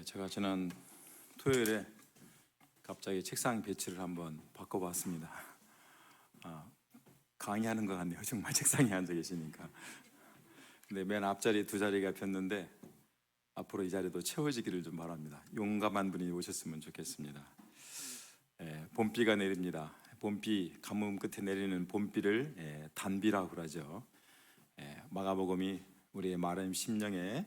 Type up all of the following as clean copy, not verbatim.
제가 지난 토요일에 갑자기 책상 배치를 한번 바꿔봤습니다. 강의하는 것 같네요. 정말 책상에 앉아 계시니까. 근데 맨 앞자리 두 자리가 폈는데 앞으로 이 자리도 채워지기를 좀 바랍니다. 용감한 분이 오셨으면 좋겠습니다. 봄비가 내립니다. 봄비, 가뭄 끝에 내리는 봄비를 단비라고 그러죠. 마가복음이 우리의 마른 심령에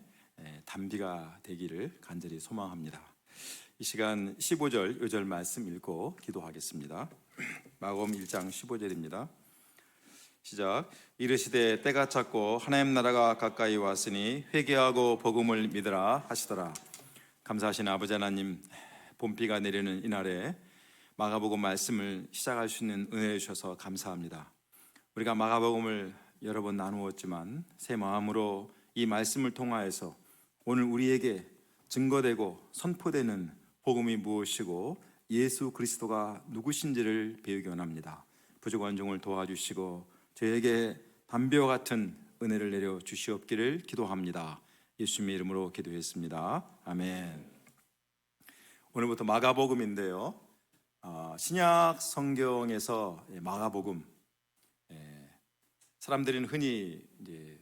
단비가 되기를 간절히 소망합니다. 이 시간 15절 요절 말씀 읽고 기도하겠습니다. 마가복음 1장 15절입니다. 시작. 이르시되 때가 찼고 하나님 나라가 가까이 왔으니 회개하고 복음을 믿으라 하시더라. 감사하신 아버지 하나님, 봄비가 내리는 이날에 마가복음 말씀을 시작할 수 있는 은혜 주셔서 감사합니다. 우리가 마가복음을 여러 번 나누었지만 새 마음으로 이 말씀을 통하여서 오늘 우리에게 증거되고 선포되는 복음이 무엇이고 예수 그리스도가 누구신지를 배우기 원합니다. 부족한 종을 도와주시고 저에게 담비와 같은 은혜를 내려 주시옵기를 기도합니다. 예수님의 이름으로 기도했습니다. 아멘. 오늘부터 마가복음인데요, 신약 성경에서 마가복음, 사람들은 흔히 이제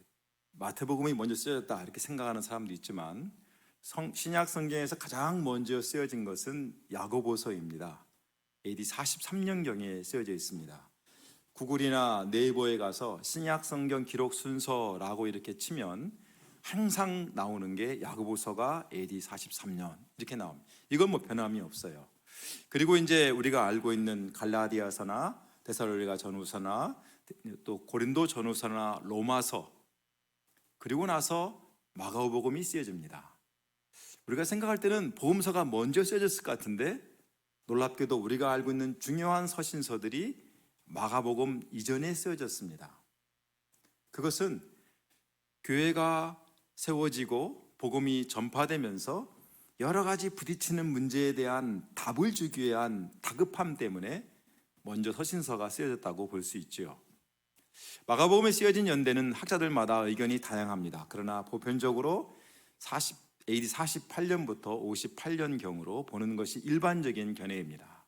마태복음이 먼저 쓰여졌다 이렇게 생각하는 사람도 있지만 신약 성경에서 가장 먼저 쓰여진 것은 야고보서입니다. AD 43년경에 쓰여져 있습니다. 구글이나 네이버에 가서 신약 성경 기록 순서라고 이렇게 치면 항상 나오는 게 야고보서가 AD 43년 이렇게 나옵니다. 이건 뭐 변함이 없어요. 그리고 이제 우리가 알고 있는 갈라디아서나 데살로니가 전후서나 또 고린도 전후서나 로마서, 그리고 나서 마가복음이 쓰여집니다. 우리가 생각할 때는 복음서가 먼저 쓰여졌을 것 같은데 놀랍게도 우리가 알고 있는 중요한 서신서들이 마가복음 이전에 쓰여졌습니다. 그것은 교회가 세워지고 복음이 전파되면서 여러 가지 부딪히는 문제에 대한 답을 주기 위한 다급함 때문에 먼저 서신서가 쓰여졌다고 볼 수 있죠. 마가복음에 쓰여진 연대는 학자들마다 의견이 다양합니다. 그러나 보편적으로 AD 48년부터 58년경으로 보는 것이 일반적인 견해입니다.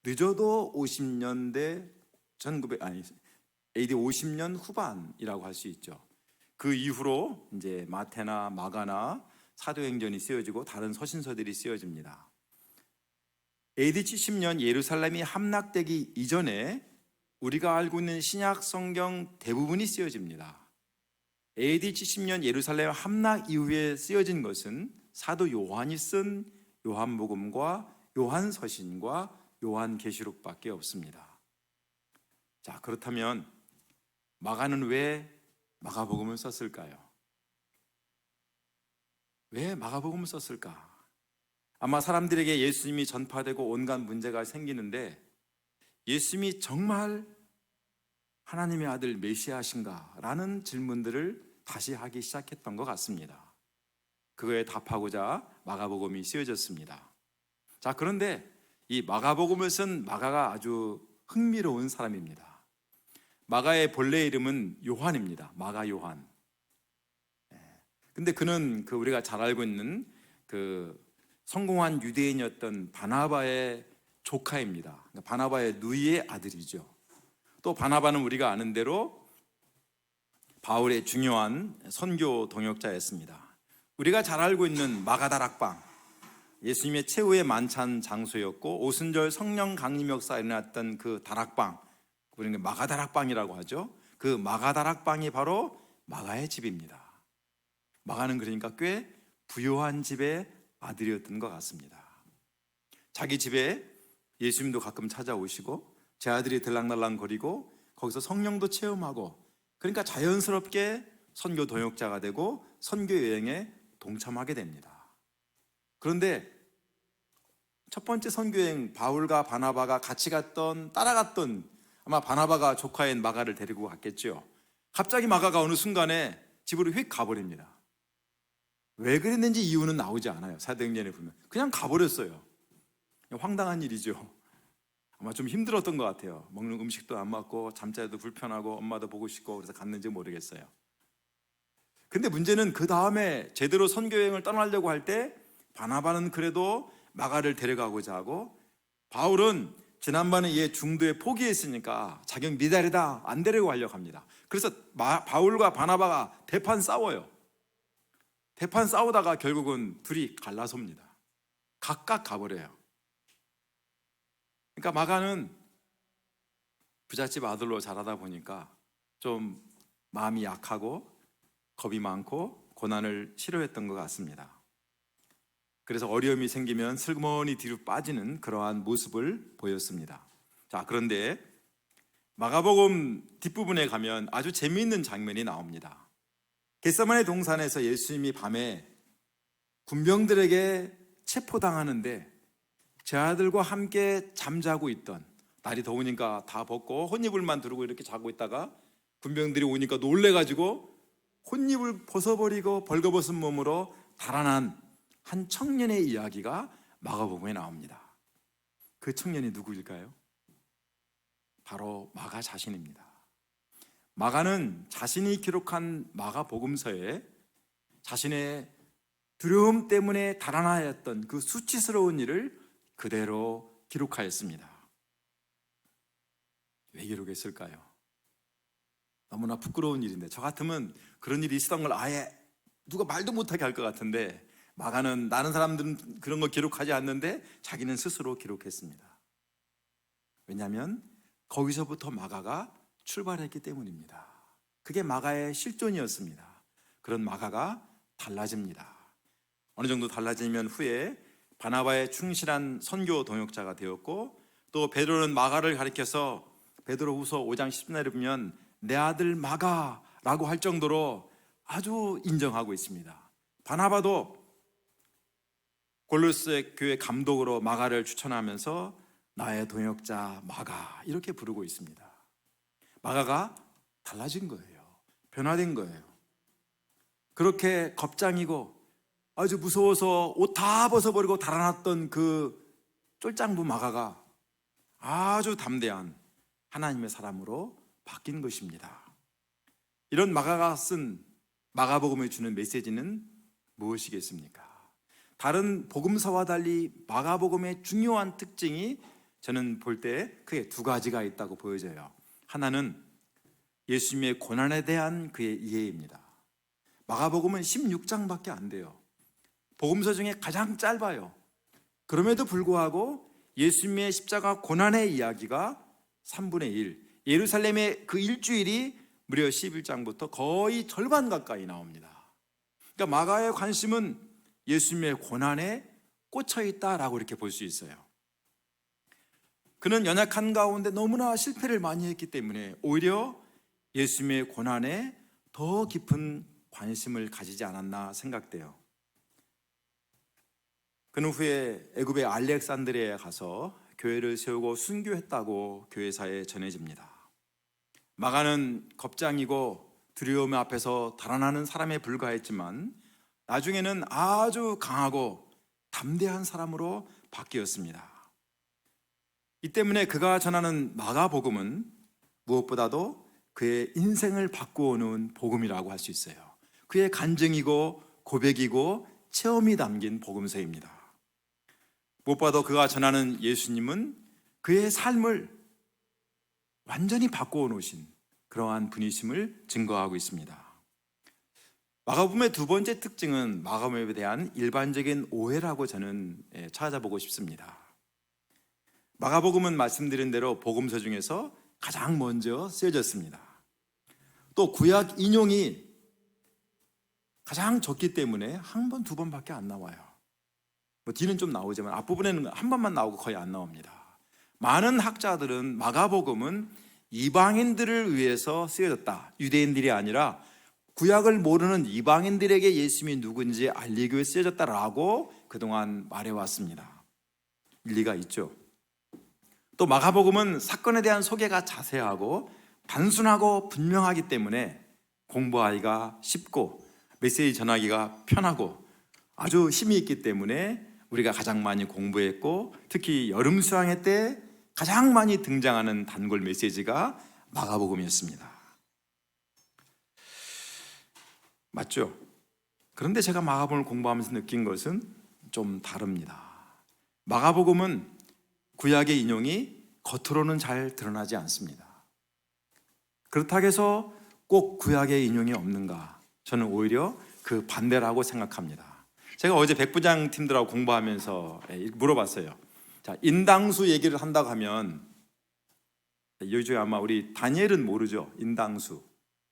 늦어도 50년대 AD 50년 후반이라고 할 수 있죠. 그 이후로 이제 마태나 마가나 사도행전이 쓰여지고 다른 서신서들이 쓰여집니다. AD 70년 예루살렘이 함락되기 이전에 우리가 알고 있는 신약 성경 대부분이 쓰여집니다. AD 70년 예루살렘 함락 이후에 쓰여진 것은 사도 요한이 쓴 요한복음과 요한서신과 요한계시록밖에 없습니다. 자, 그렇다면 마가는 왜 마가복음을 썼을까요? 왜 마가복음을 썼을까? 아마 사람들에게 예수님이 전파되고 온갖 문제가 생기는데 예수님이 정말 하나님의 아들 메시아신가? 라는 질문들을 다시 하기 시작했던 것 같습니다. 그거에 답하고자 마가복음이 쓰여졌습니다. 자, 그런데 이 마가복음을 쓴 마가가 아주 흥미로운 사람입니다. 마가의 본래 이름은 요한입니다. 마가 요한. 근데 그는 우리가 잘 알고 있는 성공한 유대인이었던 바나바의 조카입니다. 바나바의 누이의 아들이죠. 또 바나바는 우리가 아는 대로 바울의 중요한 선교 동역자였습니다. 우리가 잘 알고 있는 마가다락방, 예수님의 최후의 만찬 장소였고 오순절 성령 강림 역사가 일어났던 그 다락방, 우리는 마가다락방이라고 하죠. 그 마가다락방이 바로 마가의 집입니다. 마가는 그러니까 꽤 부유한 집의 아들이었던 것 같습니다. 자기 집에 예수님도 가끔 찾아오시고 제 아들이 들락날락거리고 거기서 성령도 체험하고, 그러니까 자연스럽게 선교 동역자가 되고 선교 여행에 동참하게 됩니다. 그런데 첫 번째 선교 여행, 바울과 바나바가 같이 따라갔던 아마 바나바가 조카인 마가를 데리고 갔겠죠. 갑자기 마가가 어느 순간에 집으로 휙 가버립니다. 왜 그랬는지 이유는 나오지 않아요. 사도행전에 보면 그냥 가버렸어요. 황당한 일이죠. 아마 좀 힘들었던 것 같아요. 먹는 음식도 안 맞고 잠자리도 불편하고 엄마도 보고 싶고 그래서 갔는지 모르겠어요. 근데 문제는 그 다음에 제대로 선교여행을 떠나려고 할 때 바나바는 그래도 마가를 데려가고자 하고, 바울은 지난번에 얘 중도에 포기했으니까 자격 미달이다, 안 데리고 가려고 합니다. 그래서 바울과 바나바가 대판 싸워요. 대판 싸우다가 결국은 둘이 갈라섭니다. 각각 가버려요. 그러니까 마가는 부잣집 아들로 자라다 보니까 좀 마음이 약하고 겁이 많고 고난을 싫어했던 것 같습니다. 그래서 어려움이 생기면 슬그머니 뒤로 빠지는 그러한 모습을 보였습니다. 자, 그런데 마가복음 뒷부분에 가면 아주 재미있는 장면이 나옵니다. 겟세마네 동산에서 예수님이 밤에 군병들에게 체포당하는데 제 아들과 함께 잠자고 있던, 날이 더우니까 다 벗고 혼이불만 두르고 이렇게 자고 있다가 군병들이 오니까 놀래가지고 혼입을 벗어버리고 벌거벗은 몸으로 달아난 한 청년의 이야기가 마가복음에 나옵니다. 그 청년이 누구일까요? 바로 마가 자신입니다. 마가는 자신이 기록한 마가복음서에 자신의 두려움 때문에 달아나였던 그 수치스러운 일을 그대로 기록하였습니다. 왜 기록했을까요? 너무나 부끄러운 일인데, 저 같으면 그런 일이 있었던 걸 아예 누가 말도 못하게 할 것 같은데, 마가는 다른 사람들은 그런 거 기록하지 않는데 자기는 스스로 기록했습니다. 왜냐하면 거기서부터 마가가 출발했기 때문입니다. 그게 마가의 실존이었습니다. 그런 마가가 달라집니다. 어느 정도 달라지면 후에 바나바의 충실한 선교 동역자가 되었고, 또 베드로는 마가를 가리켜서 베드로후서 5장 10절에 보면 내 아들 마가라고 할 정도로 아주 인정하고 있습니다. 바나바도 골로새 교회 감독으로 마가를 추천하면서 나의 동역자 마가 이렇게 부르고 있습니다. 마가가 달라진 거예요. 변화된 거예요. 그렇게 겁장이고 아주 무서워서 옷 다 벗어버리고 달아났던 그 쫄장부 마가가 아주 담대한 하나님의 사람으로 바뀐 것입니다. 이런 마가가 쓴 마가복음에 주는 메시지는 무엇이겠습니까? 다른 복음서와 달리 마가복음의 중요한 특징이 저는 볼 때 크게 두 가지가 있다고 보여져요. 하나는 예수님의 고난에 대한 그의 이해입니다. 마가복음은 16장밖에 안 돼요. 복음서 중에 가장 짧아요. 그럼에도 불구하고 예수님의 십자가 고난의 이야기가 3분의 1, 예루살렘의 그 일주일이 무려 11장부터 거의 절반 가까이 나옵니다. 그러니까 마가의 관심은 예수님의 고난에 꽂혀 있다라고 이렇게 볼 수 있어요. 그는 연약한 가운데 너무나 실패를 많이 했기 때문에 오히려 예수님의 고난에 더 깊은 관심을 가지지 않았나 생각돼요. 그는 후에 애굽의 알렉산드리아에 가서 교회를 세우고 순교했다고 교회사에 전해집니다. 마가는 겁장이고 두려움 앞에서 달아나는 사람에 불과했지만 나중에는 아주 강하고 담대한 사람으로 바뀌었습니다. 이 때문에 그가 전하는 마가복음은 무엇보다도 그의 인생을 바꾸어 놓은 복음이라고 할 수 있어요. 그의 간증이고 고백이고 체험이 담긴 복음서입니다. 무엇보다도 그가 전하는 예수님은 그의 삶을 완전히 바꾸어 놓으신 그러한 분이심을 증거하고 있습니다. 마가복음의 두 번째 특징은 마가복음에 대한 일반적인 오해라고 저는 찾아보고 싶습니다. 마가복음은 말씀드린 대로 복음서 중에서 가장 먼저 쓰여졌습니다. 또 구약 인용이 가장 적기 때문에 한 번, 두 번밖에 안 나와요. 뒤는 좀 나오지만 앞부분에는 한 번만 나오고 거의 안 나옵니다. 많은 학자들은 마가복음은 이방인들을 위해서 쓰여졌다, 유대인들이 아니라 구약을 모르는 이방인들에게 예수님이 누군지 알리기 위해 쓰여졌다라고 그동안 말해왔습니다. 일리가 있죠. 또 마가복음은 사건에 대한 소개가 자세하고 단순하고 분명하기 때문에 공부하기가 쉽고 메시지 전하기가 편하고 아주 힘이 있기 때문에 우리가 가장 많이 공부했고, 특히 여름 수양회 때 가장 많이 등장하는 단골 메시지가 마가복음이었습니다. 맞죠? 그런데 제가 마가복음을 공부하면서 느낀 것은 좀 다릅니다. 마가복음은 구약의 인용이 겉으로는 잘 드러나지 않습니다. 그렇다고 해서 꼭 구약의 인용이 없는가? 저는 오히려 그 반대라고 생각합니다. 제가 어제 백부장 팀들하고 공부하면서 물어봤어요. 자, 인당수 얘기를 한다고 하면 요즘에 아마 우리 다니엘은 모르죠. 인당수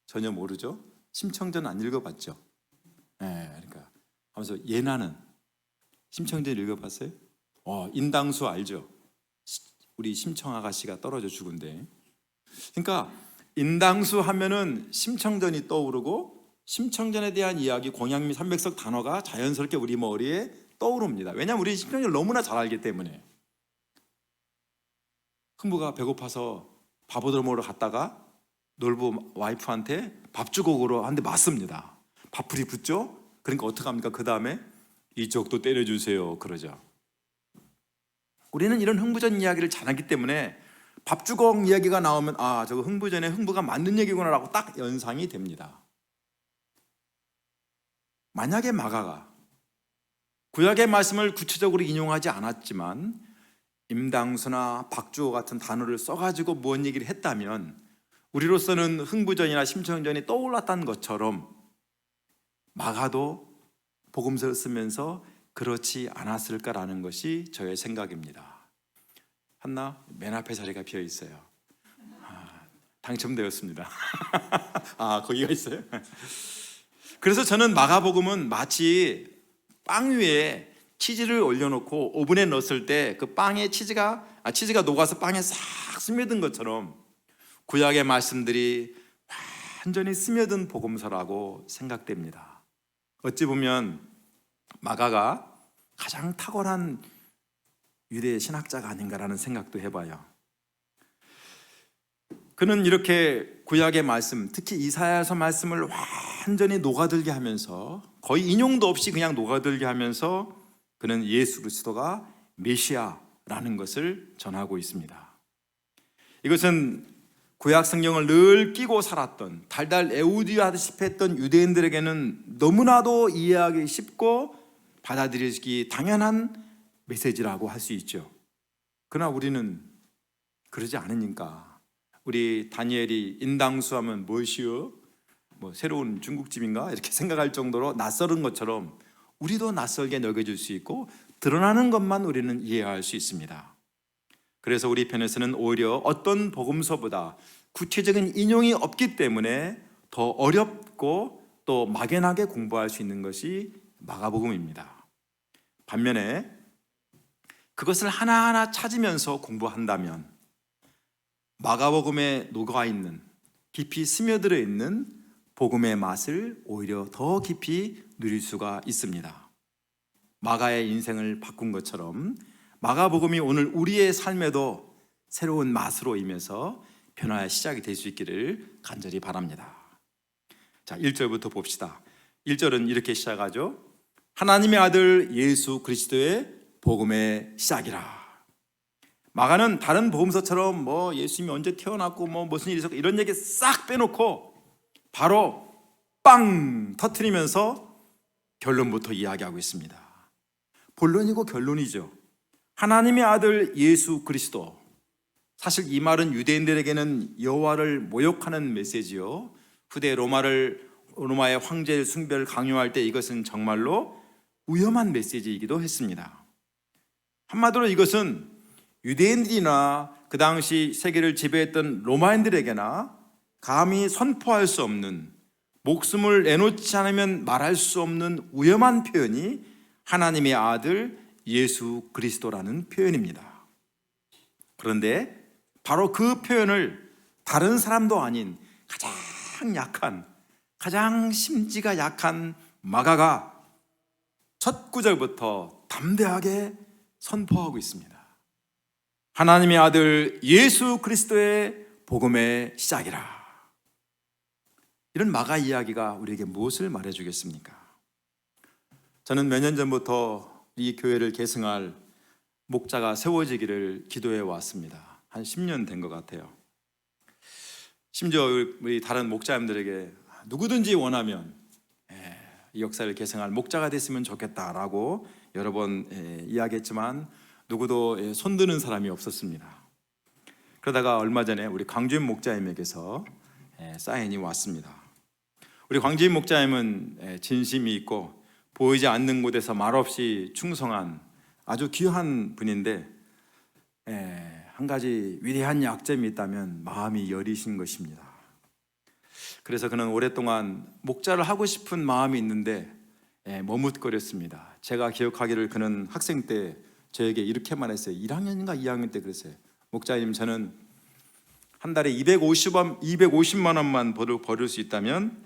전혀 모르죠. 심청전 안 읽어봤죠. 그러니까 하면서 예나는 심청전 읽어봤어요? 인당수 알죠? 우리 심청 아가씨가 떨어져 죽은데. 그러니까 인당수 하면은 심청전이 떠오르고 심청전에 대한 이야기, 공양미 300석 단어가 자연스럽게 우리 머리에 떠오릅니다. 왜냐하면 우리 심청전을 너무나 잘 알기 때문에. 흥부가 배고파서 밥 얻어 먹으러 갔다가 놀부 와이프한테 밥 주고 오러 한데 맞습니다. 밥풀이 붙죠? 그러니까 어떡합니까? 그 다음에 이쪽도 때려주세요 그러죠. 우리는 이런 흥부전 이야기를 잘하기 때문에 밥주걱 이야기가 나오면 저거 흥부전에 흥부가 맞는 얘기구나라고 딱 연상이 됩니다. 만약에 마가가 구약의 말씀을 구체적으로 인용하지 않았지만 임당수나 박주호 같은 단어를 써가지고 뭔 얘기를 했다면 우리로서는 흥부전이나 심청전이 떠올랐다는 것처럼 마가도 복음서를 쓰면서 그렇지 않았을까라는 것이 저의 생각입니다. 한나, 맨 앞에 자리가 비어 있어요. 당첨되었습니다. 거기가 있어요? 그래서 저는 마가복음은 마치 빵 위에 치즈를 올려놓고 오븐에 넣었을 때 그 빵에 치즈가 녹아서 빵에 싹 스며든 것처럼 구약의 말씀들이 완전히 스며든 복음서라고 생각됩니다. 어찌 보면 마가가 가장 탁월한 유대 신학자가 아닌가라는 생각도 해봐요. 그는 이렇게 구약의 말씀, 특히 이사야서 말씀을 완전히 녹아들게 하면서 거의 인용도 없이 그냥 녹아들게 하면서 그는 예수 그리스도가 메시아라는 것을 전하고 있습니다. 이것은 구약 성경을 늘 끼고 살았던 달달 에우디하듯이 했던 유대인들에게는 너무나도 이해하기 쉽고 받아들이기 당연한 메시지라고 할 수 있죠. 그러나 우리는 그러지 않으니까 우리 다니엘이 인당수 하면 무엇이요? 새로운 중국집인가? 이렇게 생각할 정도로 낯설은 것처럼 우리도 낯설게 여겨질 수 있고 드러나는 것만 우리는 이해할 수 있습니다. 그래서 우리 편에서는 오히려 어떤 복음서보다 구체적인 인용이 없기 때문에 더 어렵고 또 막연하게 공부할 수 있는 것이 마가복음입니다. 반면에 그것을 하나하나 찾으면서 공부한다면 마가복음에 녹아있는, 깊이 스며들어 있는 복음의 맛을 오히려 더 깊이 누릴 수가 있습니다. 마가의 인생을 바꾼 것처럼 마가복음이 오늘 우리의 삶에도 새로운 맛으로 임해서 변화의 시작이 될 수 있기를 간절히 바랍니다. 자, 1절부터 봅시다. 1절은 이렇게 시작하죠. 하나님의 아들 예수 그리스도의 복음의 시작이라. 마가는 다른 복음서처럼 예수님이 언제 태어났고 무슨 일이 있었고 이런 얘기 싹 빼놓고 바로 빵 터뜨리면서 결론부터 이야기하고 있습니다. 본론이고 결론이죠. 하나님의 아들 예수 그리스도. 사실 이 말은 유대인들에게는 여호와를 모욕하는 메시지요. 후대 로마의 황제 숭배를 강요할 때 이것은 정말로 위험한 메시지이기도 했습니다. 한마디로 이것은 유대인들이나 그 당시 세계를 지배했던 로마인들에게나 감히 선포할 수 없는, 목숨을 내놓지 않으면 말할 수 없는 위험한 표현이 하나님의 아들 예수 그리스도라는 표현입니다. 그런데 바로 그 표현을 다른 사람도 아닌 가장 약한, 가장 심지가 약한 마가가 첫 구절부터 담대하게 선포하고 있습니다. 하나님의 아들 예수 그리스도의 복음의 시작이라. 이런 마가 이야기가 우리에게 무엇을 말해주겠습니까? 저는 몇 년 전부터 이 교회를 계승할 목자가 세워지기를 기도해 왔습니다. 한 10년 된 것 같아요. 심지어 우리 다른 목자님들에게 누구든지 원하면 이 역사를 계승할 목자가 됐으면 좋겠다라고 여러 번 이야기했지만 누구도 손드는 사람이 없었습니다. 그러다가 얼마 전에 우리 강주임 목자님에게서 사인이 왔습니다. 우리 강주임 목자님은 진심이 있고 보이지 않는 곳에서 말없이 충성한 아주 귀한 분인데 한 가지 위대한 약점이 있다면 마음이 여리신 것입니다. 그래서 그는 오랫동안 목자를 하고 싶은 마음이 있는데 머뭇거렸습니다. 제가 기억하기를 그는 학생 때 저에게 이렇게 말했어요. 1학년인가 2학년 때 그랬어요. 목자님, 저는 한 달에 250만 원만 벌을 수 있다면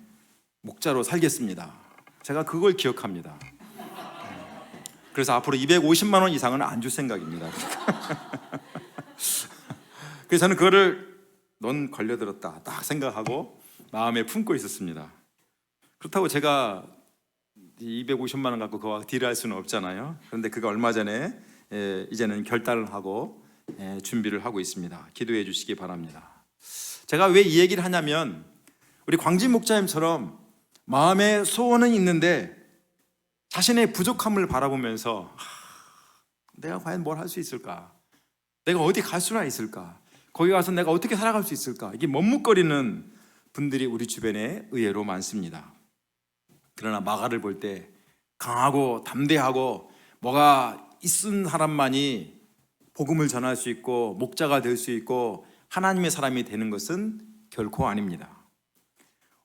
목자로 살겠습니다. 제가 그걸 기억합니다. 그래서 앞으로 250만 원 이상은 안 줄 생각입니다. 그래서 저는 그거를 넌 걸려들었다 딱 생각하고 마음에 품고 있었습니다. 그렇다고 제가 250만 원 갖고 그와 딜할 수는 없잖아요. 그런데 그가 얼마 전에 이제는 결단을 하고 준비를 하고 있습니다. 기도해 주시기 바랍니다. 제가 왜 이 얘기를 하냐면 우리 광진 목자님처럼 마음에 소원은 있는데 자신의 부족함을 바라보면서 내가 과연 뭘 할 수 있을까? 내가 어디 갈 수나 있을까? 거기 가서 내가 어떻게 살아갈 수 있을까? 이게 머뭇거리는 분들이 우리 주변에 의외로 많습니다. 그러나 마가를 볼 때 강하고 담대하고 뭐가 있은 사람만이 복음을 전할 수 있고 목자가 될 수 있고 하나님의 사람이 되는 것은 결코 아닙니다.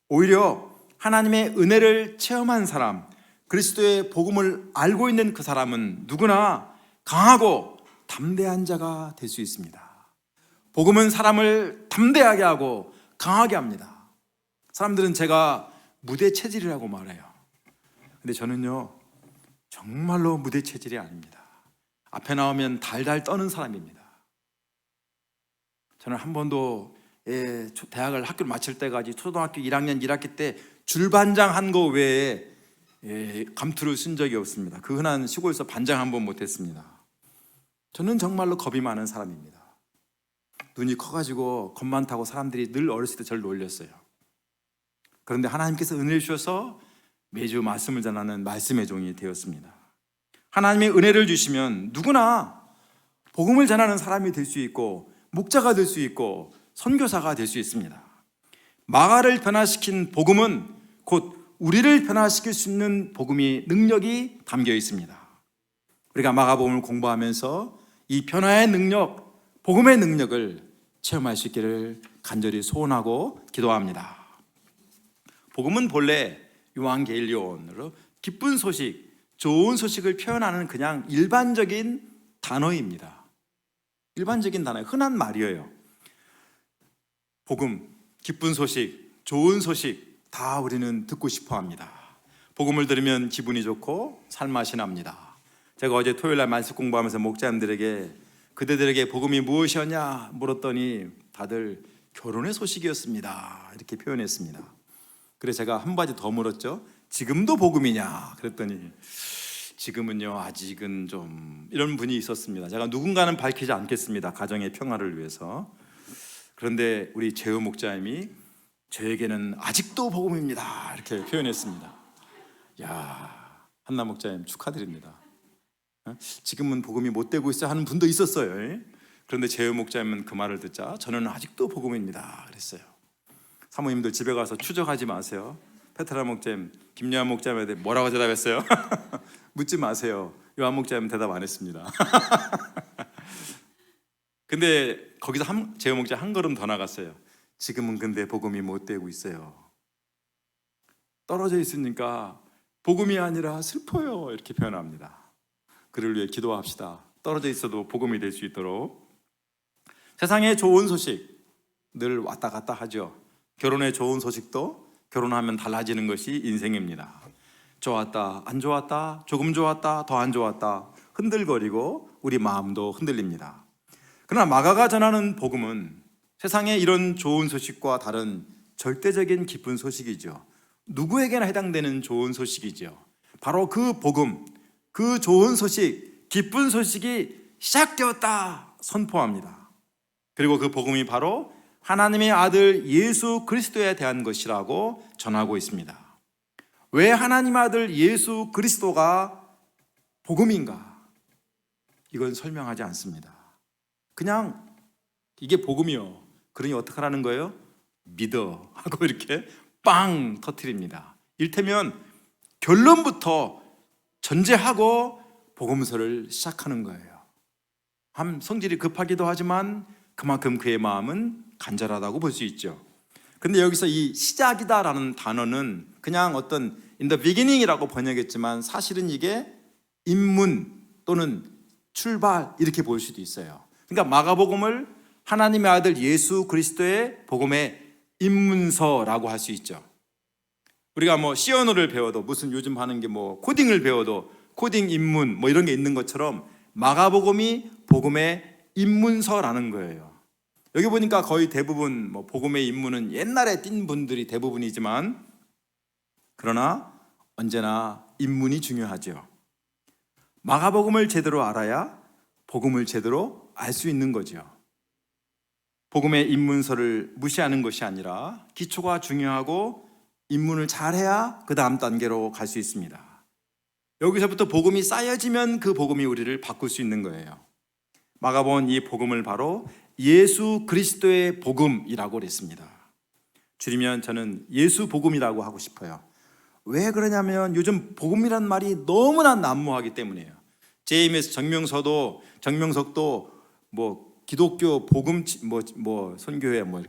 오히려 하나님의 은혜를 체험한 사람, 그리스도의 복음을 알고 있는 그 사람은 누구나 강하고 담대한 자가 될 수 있습니다. 복음은 사람을 담대하게 하고 강하게 합니다. 사람들은 제가 무대 체질이라고 말해요. 근데 저는요 정말로 무대 체질이 아닙니다. 앞에 나오면 달달 떠는 사람입니다. 저는 한 번도 대학을 학교를 마칠 때까지 초등학교 1학년 1학기 때 줄반장 한 거 외에 감투를 쓴 적이 없습니다. 그 흔한 시골에서 반장 한 번 못했습니다. 저는 정말로 겁이 많은 사람입니다. 눈이 커가지고 겁 많다고 사람들이 늘 어렸을 때 저를 놀렸어요. 그런데 하나님께서 은혜를 주셔서 매주 말씀을 전하는 말씀의 종이 되었습니다. 하나님의 은혜를 주시면 누구나 복음을 전하는 사람이 될 수 있고 목자가 될 수 있고 선교사가 될 수 있습니다. 마가를 변화시킨 복음은 곧 우리를 변화시킬 수 있는 복음이 능력이 담겨 있습니다. 우리가 마가복음을 공부하면서 이 변화의 능력, 복음의 능력을 체험할 수 있기를 간절히 소원하고 기도합니다. 복음은 본래 요한게일리온으로 기쁜 소식, 좋은 소식을 표현하는 그냥 일반적인 단어입니다. 일반적인 단어예요. 흔한 말이에요. 복음, 기쁜 소식, 좋은 소식 다 우리는 듣고 싶어 합니다. 복음을 들으면 기분이 좋고 살맛이 납니다. 제가 어제 토요일날 말씀 공부하면서 목자님들에게 그대들에게 복음이 무엇이었냐 물었더니 다들 결혼의 소식이었습니다 이렇게 표현했습니다. 그래서 제가 한 가지 더 물었죠. 지금도 복음이냐 그랬더니 지금은요 아직은 좀 이런 분이 있었습니다. 제가 누군가는 밝히지 않겠습니다. 가정의 평화를 위해서. 그런데 우리 재우 목자님이 저에게는 아직도 복음입니다 이렇게 표현했습니다. 야, 한나 목자님 축하드립니다. 지금은 복음이 못 되고 있어 하는 분도 있었어요. 그런데 재우 목자님은 그 말을 듣자 저는 아직도 복음입니다 그랬어요. 사모님들 집에 가서 추적하지 마세요. 페트라 목자님, 김요한 목자님한테 뭐라고 대답했어요? 묻지 마세요. 요한 목자님 대답 안 했습니다. 근데 거기서 재우 목자 한 걸음 더 나갔어요. 지금은 근데 복음이 못 되고 있어요. 떨어져 있으니까 복음이 아니라 슬퍼요 이렇게 표현합니다. 그를 위해 기도합시다. 떨어져 있어도 복음이 될 수 있도록. 세상에 좋은 소식 늘 왔다 갔다 하죠. 결혼의 좋은 소식도 결혼하면 달라지는 것이 인생입니다. 좋았다, 안 좋았다, 조금 좋았다, 더 안 좋았다 흔들거리고 우리 마음도 흔들립니다. 그러나 마가가 전하는 복음은 세상에 이런 좋은 소식과 다른 절대적인 기쁜 소식이죠. 누구에게나 해당되는 좋은 소식이죠. 바로 그 복음, 그 좋은 소식, 기쁜 소식이 시작되었다 선포합니다. 그리고 그 복음이 바로 하나님의 아들 예수 그리스도에 대한 것이라고 전하고 있습니다. 왜 하나님의 아들 예수 그리스도가 복음인가? 이건 설명하지 않습니다. 그냥 이게 복음이요. 그러니 어떻게 하라는 거예요? 믿어 하고 이렇게 빵 터뜨립니다. 이를테면 결론부터 전제하고 복음서를 시작하는 거예요. 성질이 급하기도 하지만 그만큼 그의 마음은 간절하다고 볼 수 있죠. 그런데 여기서 이 시작이다라는 단어는 그냥 어떤 in the beginning이라고 번역했지만 사실은 이게 입문 또는 출발 이렇게 볼 수도 있어요. 그러니까 마가복음을 하나님의 아들 예수 그리스도의 복음의 입문서라고 할 수 있죠. 우리가 뭐 C 언어를 배워도 무슨 요즘 하는 게 뭐 코딩을 배워도 코딩 입문 뭐 이런 게 있는 것처럼 마가복음이 복음의 입문서라는 거예요. 여기 보니까 거의 대부분 뭐 복음의 입문은 옛날에 띈 분들이 대부분이지만 그러나 언제나 입문이 중요하죠. 마가복음을 제대로 알아야 복음을 제대로 알 수 있는 거죠. 복음의 입문서를 무시하는 것이 아니라 기초가 중요하고 입문을 잘해야 그 다음 단계로 갈 수 있습니다. 여기서부터 복음이 쌓여지면 그 복음이 우리를 바꿀 수 있는 거예요. 마가복음 이 복음을 바로 예수 그리스도의 복음이라고 그랬습니다. 줄이면 저는 예수 복음이라고 하고 싶어요. 왜 그러냐면 요즘 복음이란 말이 너무나 난무하기 때문이에요. JMS 정명석도 뭐 기독교 복음 뭐 선교회 뭐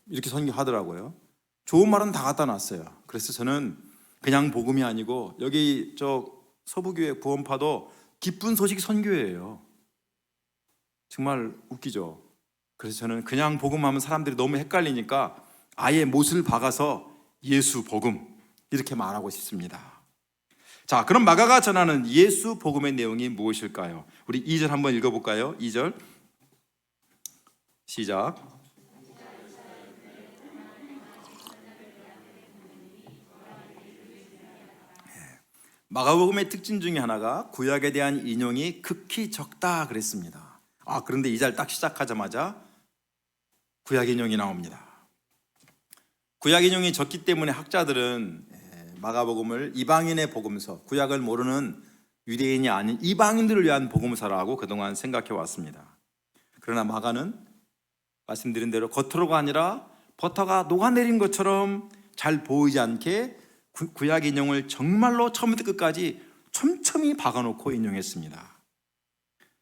이렇게 선교하더라고요. 좋은 말은 다 갖다 놨어요. 그래서 저는 그냥 복음이 아니고 여기 저 서부교회 구원파도 기쁜 소식 선교회예요. 정말 웃기죠. 그래서 저는 그냥 복음하면 사람들이 너무 헷갈리니까 아예 못을 박아서 예수 복음 이렇게 말하고 싶습니다. 자, 그럼 마가가 전하는 예수 복음의 내용이 무엇일까요? 우리 2절 한번 읽어볼까요? 2절 시작. 마가복음의 특징 중에 하나가 구약에 대한 인용이 극히 적다 그랬습니다. 그런데 2절 딱 시작하자마자 구약 인용이 나옵니다. 구약 인용이 적기 때문에 학자들은 마가복음을 이방인의 복음서, 구약을 모르는 유대인이 아닌 이방인들을 위한 복음서라고 그동안 생각해 왔습니다. 그러나 마가는 말씀드린 대로 겉으로가 아니라 버터가 녹아내린 것처럼 잘 보이지 않게 구약 인용을 정말로 처음부터 끝까지 촘촘히 박아놓고 인용했습니다.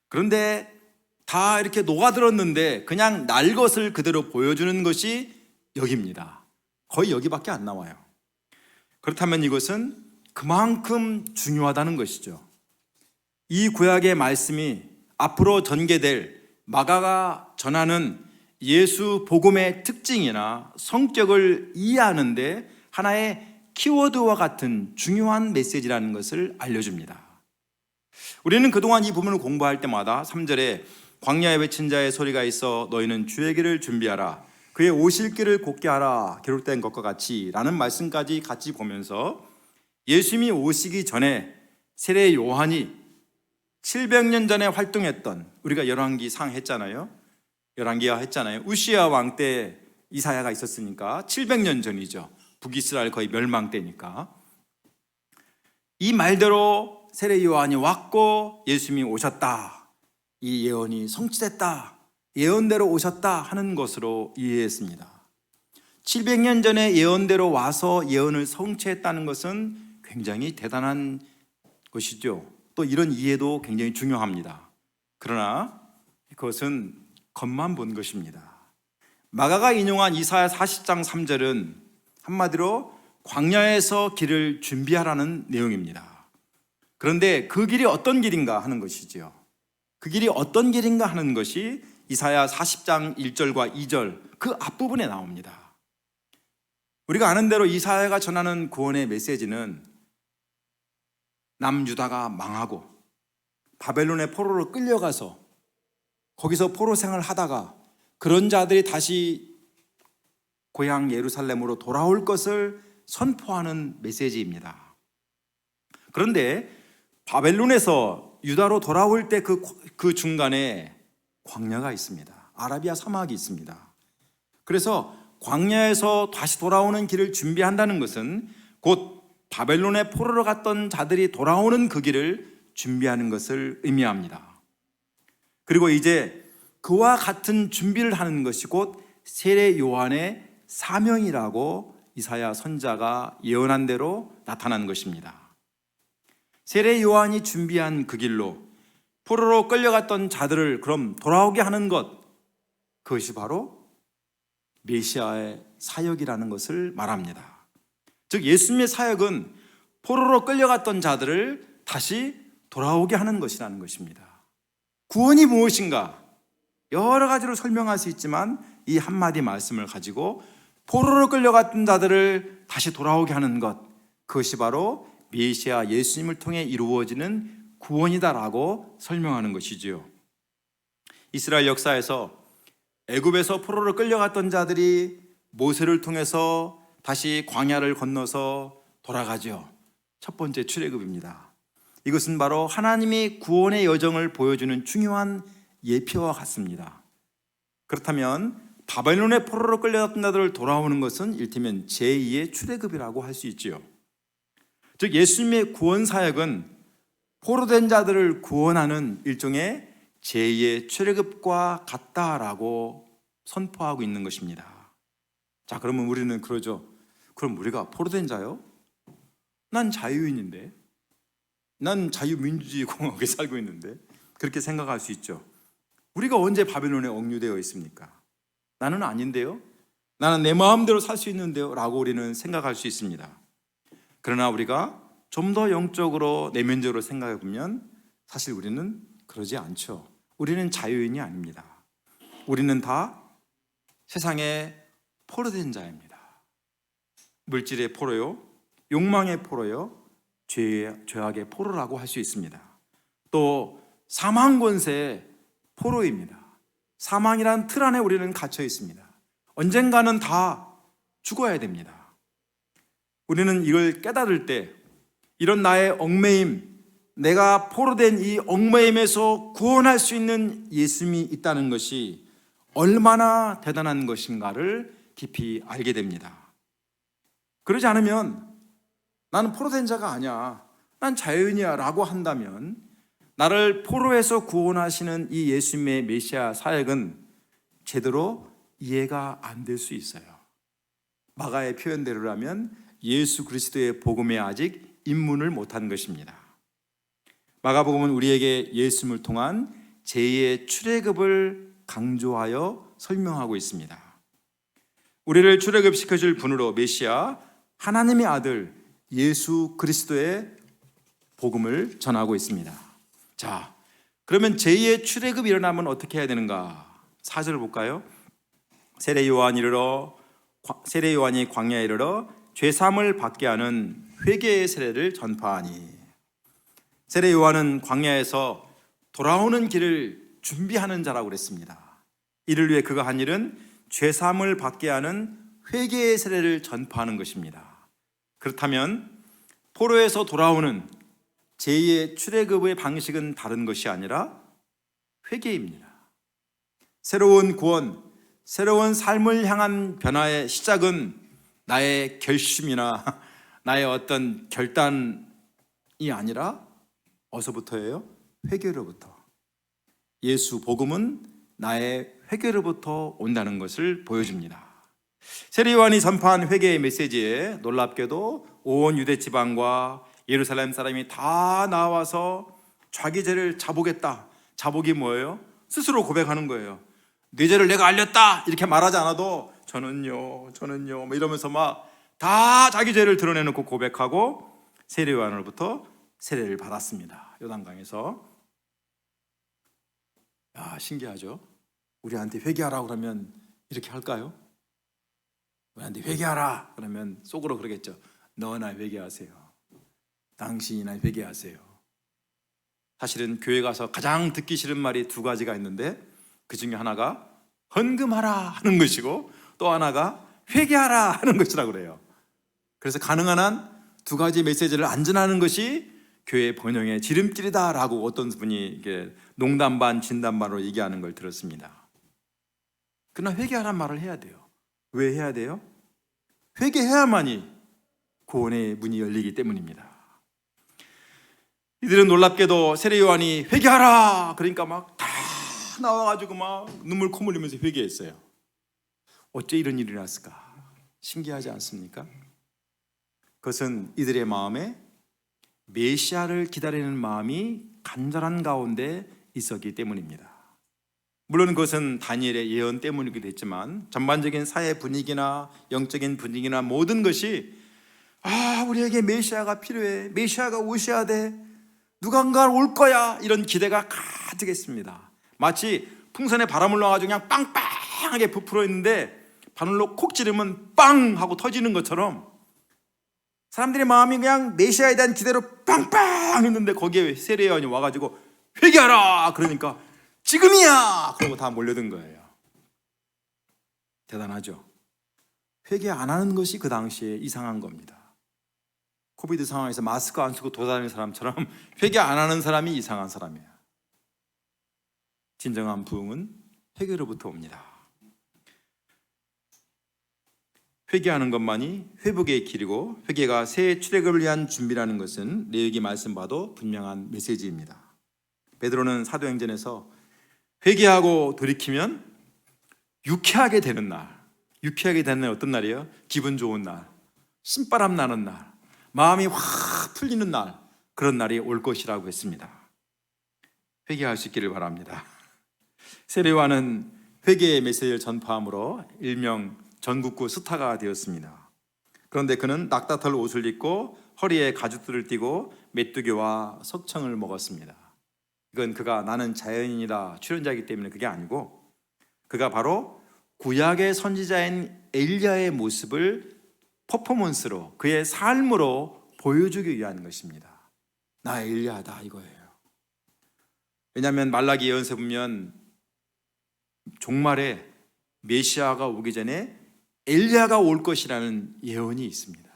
그런데 다 이렇게 녹아들었는데 그냥 날 것을 그대로 보여주는 것이 여기입니다. 거의 여기밖에 안 나와요. 그렇다면 이것은 그만큼 중요하다는 것이죠. 이 구약의 말씀이 앞으로 전개될 마가가 전하는 예수 복음의 특징이나 성격을 이해하는데 하나의 키워드와 같은 중요한 메시지라는 것을 알려줍니다. 우리는 그동안 이 부분을 공부할 때마다 3절에 광야에 외친 자의 소리가 있어 너희는 주의 길을 준비하라 그의 오실 길을 곧게 하라 기록된 것과 같이 라는 말씀까지 같이 보면서 예수님이 오시기 전에 세례 요한이 700년 전에 활동했던, 우리가 열왕기상 했잖아요. 열왕기하 했잖아요. 우시야 왕 때 이사야가 있었으니까 700년 전이죠. 북이스라엘 거의 멸망 때니까. 이 말대로 세례 요한이 왔고 예수님이 오셨다, 이 예언이 성취됐다, 예언대로 오셨다 하는 것으로 이해했습니다. 700년 전에 예언대로 와서 예언을 성취했다는 것은 굉장히 대단한 것이죠. 또 이런 이해도 굉장히 중요합니다. 그러나 그것은 겉만 본 것입니다. 마가가 인용한 이사야 40장 3절은 한마디로 광야에서 길을 준비하라는 내용입니다. 그런데 그 길이 어떤 길인가 하는 것이지요. 그 길이 어떤 길인가 하는 것이 이사야 40장 1절과 2절 그 앞부분에 나옵니다. 우리가 아는 대로 이사야가 전하는 구원의 메시지는 남유다가 망하고 바벨론의 포로로 끌려가서 거기서 포로 생활을 하다가 그런 자들이 다시 고향 예루살렘으로 돌아올 것을 선포하는 메시지입니다. 그런데 바벨론에서 유다로 돌아올 때 그 중간에 광야가 있습니다. 아라비아 사막이 있습니다. 그래서 광야에서 다시 돌아오는 길을 준비한다는 것은 곧 바벨론의 포로로 갔던 자들이 돌아오는 그 길을 준비하는 것을 의미합니다. 그리고 이제 그와 같은 준비를 하는 것이 곧 세례 요한의 사명이라고 이사야 선지자가 예언한 대로 나타난 것입니다. 세례 요한이 준비한 그 길로 포로로 끌려갔던 자들을 그럼 돌아오게 하는 것, 그것이 바로 메시아의 사역이라는 것을 말합니다. 즉 예수님의 사역은 포로로 끌려갔던 자들을 다시 돌아오게 하는 것이라는 것입니다. 구원이 무엇인가? 여러 가지로 설명할 수 있지만 이 한마디 말씀을 가지고 포로로 끌려갔던 자들을 다시 돌아오게 하는 것, 그것이 바로 메시아 예수님을 통해 이루어지는 구원이다라고 설명하는 것이지요. 이스라엘 역사에서 애굽에서 포로로 끌려갔던 자들이 모세를 통해서 다시 광야를 건너서 돌아가죠. 첫 번째 출애굽입니다. 이것은 바로 하나님이 구원의 여정을 보여주는 중요한 예표와 같습니다. 그렇다면 바벨론의 포로로 끌려갔던 자들을 돌아오는 것은 일테면 제2의 출애굽이라고 할 수 있지요. 즉 예수님의 구원 사역은 포로된 자들을 구원하는 일종의 제2의 출애굽과 같다라고 선포하고 있는 것입니다. 자, 그러면 우리는 그러죠. 그럼 우리가 포로된 자요? 난 자유인인데, 난 자유민주주의 공화국에 살고 있는데, 그렇게 생각할 수 있죠. 우리가 언제 바벨론에 억류되어 있습니까? 나는 아닌데요? 나는 내 마음대로 살 수 있는데요? 라고 우리는 생각할 수 있습니다. 그러나 우리가 좀 더 영적으로 내면적으로 생각해 보면 사실 우리는 그러지 않죠. 우리는 자유인이 아닙니다. 우리는 다 세상에 포로된 자입니다. 물질의 포로요, 욕망의 포로요, 죄악의 포로라고 할 수 있습니다. 또 사망 권세의 포로입니다. 사망이란 틀 안에 우리는 갇혀 있습니다. 언젠가는 다 죽어야 됩니다. 우리는 이걸 깨달을 때 이런 나의 얽매임, 내가 포로된 이 얽매임에서 구원할 수 있는 예수님이 있다는 것이 얼마나 대단한 것인가를 깊이 알게 됩니다. 그러지 않으면 나는 포로된 자가 아니야, 난 자유인이야 라고 한다면 나를 포로에서 구원하시는 이 예수님의 메시아 사역은 제대로 이해가 안 될 수 있어요. 마가의 표현대로라면 예수 그리스도의 복음에 아직 입문을 못한 것입니다. 마가복음은 우리에게 예수님을 통한 제2의 출애굽을 강조하여 설명하고 있습니다. 우리를 출애굽시켜줄 분으로 메시아 하나님의 아들 예수 그리스도의 복음을 전하고 있습니다. 자, 그러면 제2의 출애굽이 일어나면 어떻게 해야 되는가? 4절을 볼까요? 세례 요한이 광야에 이르러 죄사함을 받게 하는 회개의 세례를 전파하니. 세례 요한은 광야에서 돌아오는 길을 준비하는 자라고 그랬습니다. 이를 위해 그가 한 일은 죄사함을 받게 하는 회개의 세례를 전파하는 것입니다. 그렇다면 포로에서 돌아오는 제2의 출애굽의 방식은 다른 것이 아니라 회개입니다. 새로운 구원, 새로운 삶을 향한 변화의 시작은 나의 결심이나 나의 어떤 결단이 아니라 어디서부터예요? 회개로부터. 예수 복음은 나의 회개로부터 온다는 것을 보여줍니다. 세례 요한이 전파한 회개의 메시지에 놀랍게도 온 유대 지방과 예루살렘 사람이 다 나와서 자기 죄를 자복했다. 자복이 뭐예요? 스스로 고백하는 거예요. 내 죄를 내가 알렸다 이렇게 말하지 않아도 저는요 뭐 이러면서 막 다 자기 죄를 드러내놓고 고백하고 세례 요한으로부터 세례를 받았습니다. 요단강에서. 야, 신기하죠? 우리한테 회개하라 그러면 이렇게 할까요? 우리한테 회개하라 그러면 속으로 그러겠죠. 너나 회개하세요. 당신이나 회개하세요. 사실은 교회 가서 가장 듣기 싫은 말이 두 가지가 있는데 그 중에 하나가 헌금하라 하는 것이고 또 하나가 회개하라 하는 것이라고 그래요. 그래서 가능한 한 두 가지 메시지를 안 전하는 것이 교회 번영의 지름길이다라고 어떤 분이 이게 농담 반 진담 반으로 얘기하는 걸 들었습니다. 그러나 회개하라는 말을 해야 돼요. 왜 해야 돼요? 회개해야만이 구원의 문이 열리기 때문입니다. 이들은 놀랍게도 세례 요한이 회개하라 그러니까 막 다 나와가지고 막 눈물 콧물 흘리면서 회개했어요. 어째 이런 일이 났을까? 신기하지 않습니까? 그것은 이들의 마음에 메시아를 기다리는 마음이 간절한 가운데 있었기 때문입니다. 물론 그것은 다니엘의 예언 때문이기도 했지만 전반적인 사회 분위기나 영적인 분위기나 모든 것이 우리에게 메시아가 필요해, 메시아가 오셔야 돼, 누군가 올 거야, 이런 기대가 가득했습니다. 마치 풍선에 바람을 넣어가지고 그냥 빵빵하게 부풀어 있는데 바늘로 콕 찌르면 빵 하고 터지는 것처럼 사람들의 마음이 그냥 메시아에 대한 기대로 빵빵 했는데 거기에 세례 요한이 와가지고 회개하라 그러니까 지금이야 그러고 다 몰려든 거예요. 대단하죠. 회개 안 하는 것이 그 당시에 이상한 겁니다. 코비드 상황에서 마스크 안 쓰고 돌아다니는 사람처럼 회개 안 하는 사람이 이상한 사람이에요. 진정한 부흥은 회개로부터 옵니다. 회개하는 것만이 회복의 길이고 회개가 새 출애굽을 위한 준비라는 것은 레위기 말씀 봐도 분명한 메시지입니다. 베드로는 사도행전에서 회개하고 돌이키면 유쾌하게 되는 날, 유쾌하게 되는 날 어떤 날이에요? 기분 좋은 날, 신바람 나는 날, 마음이 확 풀리는 날, 그런 날이 올 것이라고 했습니다. 회개할 수 있기를 바랍니다. 세례 요한은 회개의 메시지를 전파함으로 일명 전국구 스타가 되었습니다. 그런데 그는 낙타털 옷을 입고 허리에 가죽들을 띠고 메뚜기와 석청을 먹었습니다. 이건 그가 나는 자연인이다 출연자이기 때문에 그게 아니고 그가 바로 구약의 선지자인 엘리야의 모습을 퍼포먼스로 그의 삶으로 보여주기 위한 것입니다. 나 엘리야다 이거예요. 왜냐하면 말라기 예언서에 보면 종말에 메시아가 오기 전에 엘리야가 올 것이라는 예언이 있습니다.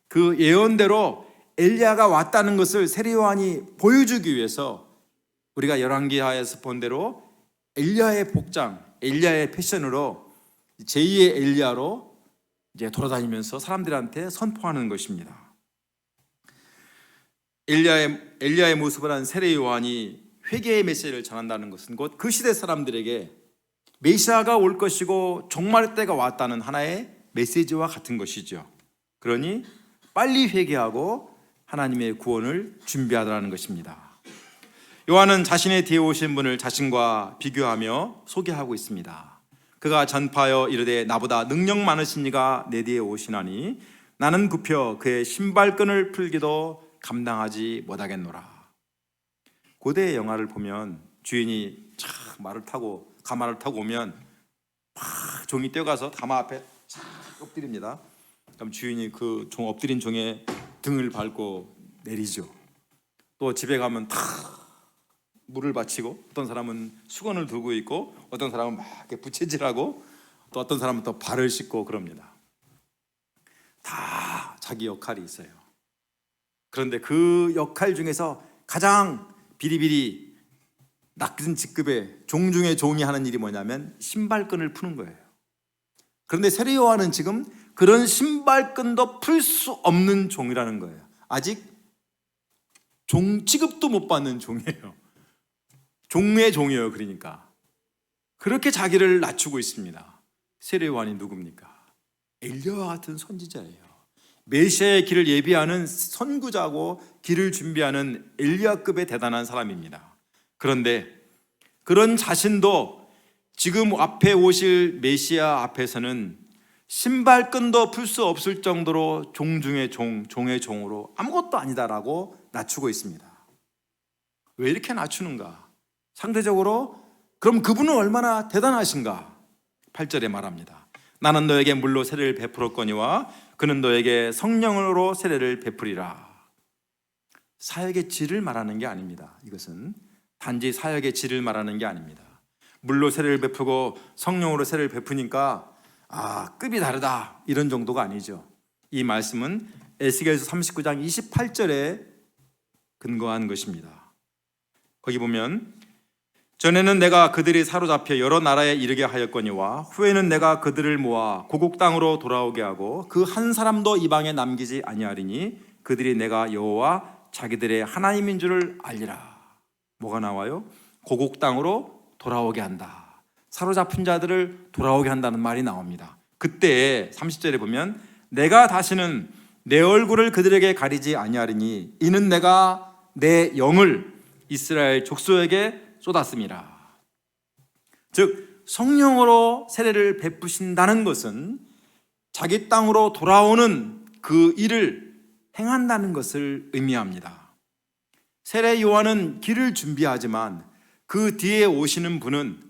그 예언대로 엘리야가 왔다는 것을 세례 요한이 보여주기 위해서 우리가 열왕기하에서 본 대로 엘리야의 복장, 엘리야의 패션으로 제2의 엘리야로 이제 돌아다니면서 사람들한테 선포하는 것입니다. 엘리야의 모습을 한 세례 요한이 회개의 메시지를 전한다는 것은 곧 그 시대 사람들에게 메시아가 올 것이고 종말의 때가 왔다는 하나의 메시지와 같은 것이죠. 그러니 빨리 회개하고 하나님의 구원을 준비하라는 것입니다. 요한은 자신의 뒤에 오신 분을 자신과 비교하며 소개하고 있습니다. 그가 전파하여 이르되 나보다 능력 많으신 이가 내 뒤에 오시나니 나는 굽혀 그의 신발끈을 풀기도 감당하지 못하겠노라. 고대의 영화를 보면 주인이 가마를 타고 오면 막 종이 뛰어가서 가마 앞에 착 엎드립니다. 그럼 주인이 그 엎드린 종의 등을 밟고 내리죠. 또 집에 가면 다 물을 바치고 어떤 사람은 수건을 들고 있고 어떤 사람은 막 이렇게 부채질하고 또 어떤 사람은 또 발을 씻고 그럽니다. 다 자기 역할이 있어요. 그런데 그 역할 중에서 가장 비리비리 낮은 직급의 종 중에 종이 하는 일이 뭐냐면 신발끈을 푸는 거예요. 그런데 세례 요한은 지금 그런 신발끈도 풀 수 없는 종이라는 거예요. 아직 종 취급도 못 받는 종이에요. 종의 종이에요. 그러니까 그렇게 자기를 낮추고 있습니다. 세례 요한이 누굽니까? 엘리야와 같은 선지자예요. 메시아의 길을 예비하는 선구자고 길을 준비하는 엘리야급의 대단한 사람입니다. 그런데 그런 자신도 지금 앞에 오실 메시아 앞에서는 신발끈도 풀 수 없을 정도로 종 중의 종, 종의 종으로 아무것도 아니다라고 낮추고 있습니다. 왜 이렇게 낮추는가? 상대적으로 그럼 그분은 얼마나 대단하신가? 8절에 말합니다. 나는 너에게 물로 세례를 베풀었거니와 그는 너에게 성령으로 세례를 베풀이라. 사역의 질을 말하는 게 아닙니다. 이것은 단지 사역의 질을 말하는 게 아닙니다. 물로 세례를 베푸고 성령으로 세례를 베푸니까 급이 다르다 이런 정도가 아니죠. 이 말씀은 에스겔서 39장 28절에 근거한 것입니다. 거기 보면 전에는 내가 그들이 사로잡혀 여러 나라에 이르게 하였거니와 후에는 내가 그들을 모아 고국 땅으로 돌아오게 하고 그 한 사람도 이방에 남기지 아니하리니 그들이 내가 여호와 자기들의 하나님인 줄을 알리라. 뭐가 나와요? 고국 땅으로 돌아오게 한다. 사로잡힌 자들을 돌아오게 한다는 말이 나옵니다. 그때 30절에 보면 내가 다시는 내 얼굴을 그들에게 가리지 아니하리니 이는 내가 내 영을 이스라엘 족속에게 쏟았습니다. 즉 성령으로 세례를 베푸신다는 것은 자기 땅으로 돌아오는 그 일을 행한다는 것을 의미합니다. 세례 요한은 길을 준비하지만 그 뒤에 오시는 분은